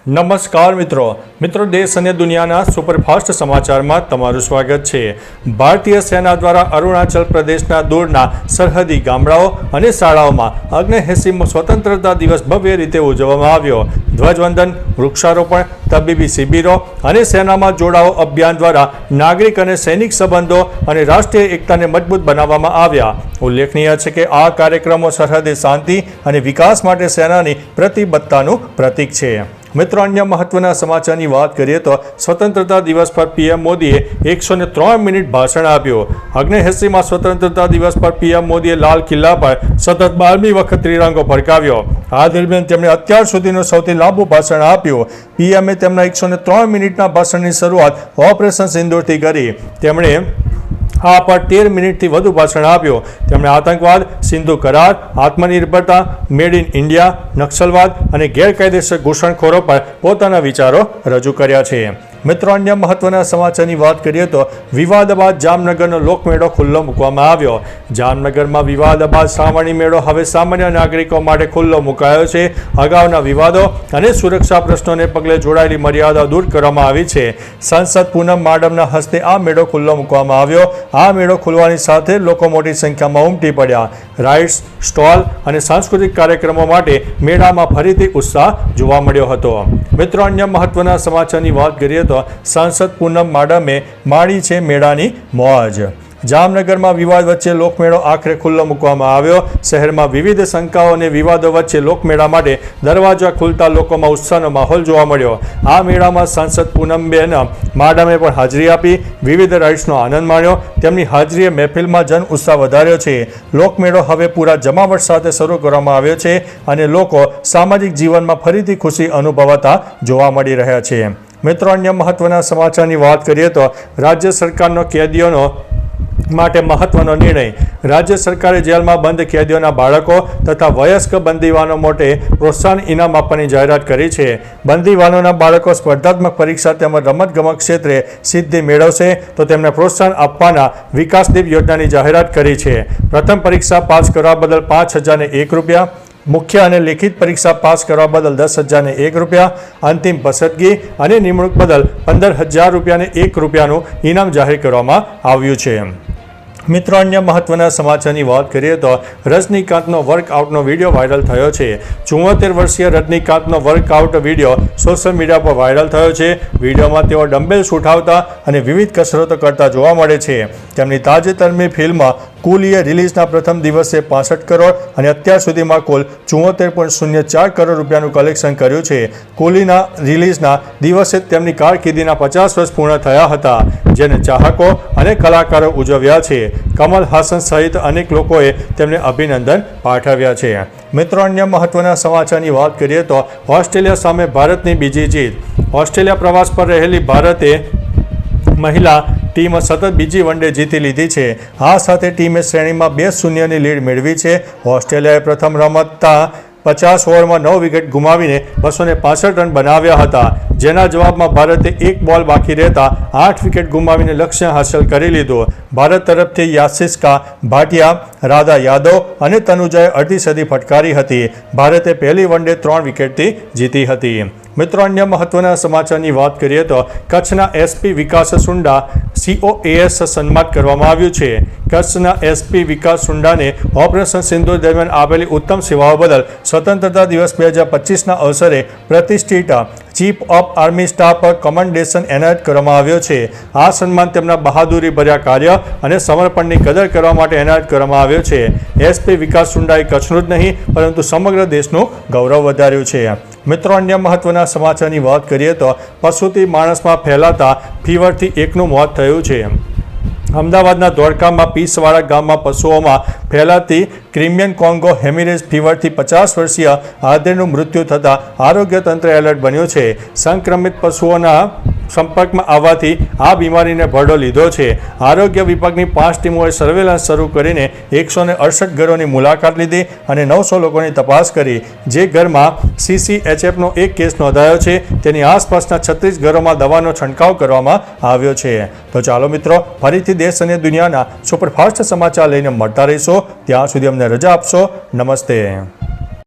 નમસ્કાર મિત્રો દેશ અને દુનિયાના સુપરફાસ્ટ સમાચારમાં તમારું સ્વાગત છે। ભારતીય સેના દ્વારા અરુણાચલ પ્રદેશના દૂરના સરહદી ગામડાઓ અને શાળાઓમાં 79મો સ્વતંત્રતા દિવસ ભવ્ય રીતે ઉજવવામાં આવ્યો। ધ્વજવંદન, વૃક્ષારોપણ, તબીબી શિબિરો અને સેનામાં જોડાઓ અભિયાન દ્વારા નાગરિક અને સૈનિક સંબંધો અને રાષ્ટ્રીય એકતાને મજબૂત બનાવવામાં આવ્યા। ઉલ્લેખનીય છે કે આ કાર્યક્રમો સરહદે શાંતિ અને વિકાસ માટે સેનાની પ્રતિબદ્ધતાનું પ્રતીક છે। મિત્રો, અન્ય મહત્વના સમાચારની વાત કરીએ તો સ્વતંત્રતા દિવસ પર પીએમ મોદીએ 103 મિનિટ ભાષણ આપ્યું। 79મા સ્વતંત્રતા દિવસ પર પીએમ મોદીએ લાલ કિલ્લા પર સતત 12મી વખત ત્રિરંગો ફરકાવ્યો। આ દરમિયાન તેમણે અત્યાર સુધીનું સૌથી લાંબુ ભાષણ આપ્યું। પીએમએ તેમના 103 મિનિટના ભાષણની શરૂઆત ઓપરેશન સિંદૂરથી કરી। તેમણે આ પર 13 મિનિટથી વધુ ભાષણ આપ્યું। તેમણે આતંકવાદ, સિંધુ કરાર, આત્મનિર્ભરતા, મેડ ઇન ઇન્ડિયા, નક્સલવાદ અને ગેરકાયદેસર ઘૂસણખોરો પર પોતાના વિચારો રજૂ કર્યા છે। મિત્રો, અન્ય મહત્વના સમાચારની વાત કરીએ તો વિવાદ બાદ જામનગરનો લોકમેળો ખુલ્લો મૂકવામાં આવ્યો। જામનગરમાં વિવાદ બાદ શ્રાવણી મેળો હવે સામાન્ય નાગરિકો માટે ખુલ્લો મુકાયો છે। અગાઉના વિવાદો અને સુરક્ષા પ્રશ્નોને પગલે જોડાયેલી મર્યાદા દૂર કરવામાં આવી છે। સાંસદ પૂનમ માડમના હસ્તે આ મેળો ખુલ્લો મૂકવામાં આવ્યો। આ મેળો ખુલવાની સાથે લોકો મોટી સંખ્યામાં ઉમટી પડ્યા। રાઇડ્સ, સ્ટોલ અને સાંસ્કૃતિક કાર્યક્રમો માટે મેળામાં ફરીથી ઉત્સાહ જોવા મળ્યો હતો। મિત્રો, અન્ય મહત્વના સમાચારની વાત કરીએ તો સાંસદ પૂનમ માડમે માણી છે મેળાની મોજ। જામનગરમાં વિવાદ વચ્ચે લોકમેળો આખરે ખુલ્લો મૂકવામાં આવ્યો। શહેરમાં વિવિધ શંકાઓ અને વિવાદો વચ્ચે લોકમેળા માટે દરવાજા ખુલતા લોકોમાં ઉત્સાહનો માહોલ જોવા મળ્યો। આ મેળામાં સાંસદ પૂનમબેન માડમે પણ હાજરી આપી વિવિધ રાઇડ્સનો આનંદ માણ્યો। તેમની હાજરીએ મહેફિલમાં જન ઉત્સાહ વધાર્યો છે। લોકમેળો હવે પૂરા જમાવટ સાથે શરૂ કરવામાં આવ્યો છે અને લોકો સામાજિક જીવનમાં ફરીથી ખુશી અનુભવાતા જોવા મળી રહ્યા છે। મિત્રો, અન્ય મહત્વના સમાચારની વાત કરીએ તો રાજ્ય સરકારનો કેદીઓનો માટે મહત્વનો નિર્ણય। રાજ્ય સરકારે જેલમાં બંધ કેદીઓના બાળકો તથા વયસ્ક બંદીવાનો માટે પ્રોત્સાહન ઇનામ આપવાની જાહેરાત કરી છે। બંદીવાનોના બાળકો સ્પર્ધાત્મક પરીક્ષા તેમજ રમતગમત ક્ષેત્રે સિદ્ધિ મેળવશે તો તેમને પ્રોત્સાહન આપવાના વિકાસદીપ યોજનાની જાહેરાત કરી છે। પ્રથમ પરીક્ષા પાસ કરવા બદલ 5,001 રૂપિયા, મુખ્ય અને લેખિત પરીક્ષા પાસ કરવા બદલ 10,001 રૂપિયા, અંતિમ પસંદગી અને નિમણૂક બદલ 15,000 રૂપિયા અને 1 રૂપિયાનું ઇનામ જાહેર કરવામાં આવ્યું છે। મિત્રો, અન્ય મહત્વના સમાચારની વાત કરીએ તો રજનીકાંતનો વર્કઆઉટનો વિડીયો વાયરલ થયો છે। 74 વર્ષીય રજનીકાંતનો વર્કઆઉટ વિડીયો સોશિયલ મીડિયા પર વાયરલ થયો છે। વિડીયોમાં તેઓ ડમ્બેલ્સ ઉઠાવતા અને વિવિધ કસરતો કરતા જોવા મળે છે। તેમની તાજેતરની ફિલ્મ કુલીએ રિલીઝના પ્રથમ દિવસે 65 કરોડ અને અત્યાર સુધીમાં કુલ 74.04 કરોડ રૂપિયાનું કલેક્શન કર્યું છે। કુલીના રિલીઝના દિવસે તેમની કારકિર્દીના 50 વર્ષ પૂર્ણ થયા હતા, જેને ચાહકો અને કલાકારો ઉજવ્યા છે। કમલ હાસન સહિત અનેક લોકોએ તેમને અભિનંદન પાઠવ્યા છે। મિત્રો, અન્ય મહત્વના સમાચારની વાત કરીએ તો ઓસ્ટ્રેલિયા સામે ભારતની બીજી જીત। ઓસ્ટ્રેલિયા પ્રવાસ પર રહેલી ભારતે મહિલા ટીમ સતત બીજી વનડે જીતી લીધી છે। આ સાથે ટીમે શ્રેણીમાં 2-0ની લીડ મેળવી છે। ઓસ્ટ્રેલિયાએ પ્રથમ રમતા 50 ઓવરમાં 9 વિકેટ ગુમાવીને 265 રન બનાવ્યા હતા, જેના જવાબમાં ભારતે 1 બોલ બાકી રહેતા 8 વિકેટ ગુમાવીને લક્ષ્ય હાંસલ કરી લીધું। ભારત તરફથી યાસિસ્કા ભાટિયા, રાધા યાદવ અને તનુજાએ અડધી સદી ફટકારી હતી। ભારતે પહેલી વનડે 3 વિકેટથી જીતી હતી। મિત્રો, અન્ય મહત્વના સમાચારની વાત કરીએ તો કચ્છના એસપી વિકાસ સુંડા COAS સન્માનિત કરવામાં આવ્યું છે। કચ્છના એસપી વિકાસ સુંડાને ઓપરેશન સિંદૂર દરમિયાન આપેલી ઉત્તમ સેવાઓ બદલ સ્વતંત્રતા દિવસ 2025ના અવસરે પ્રતિષ્ઠિત chief of army staff commendation એનાયત કરવામાં આવ્યો છે। આ સન્માન તેમના બહાદુરી ભર્યા કાર્ય અને સમર્પણની કદર કરવા માટે એનાયત કરવામાં આવ્યો છે। એસપી વિકાસ સુંડાએ કચ્છનું જ નહીં પરંતુ સમગ્ર દેશનું ગૌરવ વધાર્યું છે। મિત્રો, અન્ય મહત્વના સમાચારની વાત કરીએ તો પશુથી માણસમાં ફેલાતા ફીવરથી એકનું મોત થયું છે। અમદાવાદના ધોળકામાં પીસવાડા ગામમાં પશુઓમાં ફેલાતી ક્રિમિયન કોંગો હેમિરેજ ફીવરથી 50 વર્ષીય આધેડનું મૃત્યુ થતાં આરોગ્ય તંત્ર એલર્ટ બન્યું છે। સંક્રમિત પશુઓના સંપર્કમાં આવવાથી આ બીમારીને ભરડો લીધો છે। આરોગ્ય વિભાગની 5 ટીમોએ સર્વેલન્સ શરૂ કરીને 168 ઘરોની મુલાકાત લીધી અને 900 લોકોની તપાસ કરી। જે ઘરમાં CCHFનો એક કેસ નોંધાયો છે તેની આસપાસના 36 ઘરોમાં દવાનો છંટકાવ કરવામાં આવ્યો છે। તો ચાલો મિત્રો, ફરીથી દેશ અને દુનિયાના સુપરફાસ્ટ સમાચાર લઈને મળતા રહીશો। ત્યાં સુધી અમને રજા આપશો। નમસ્તે।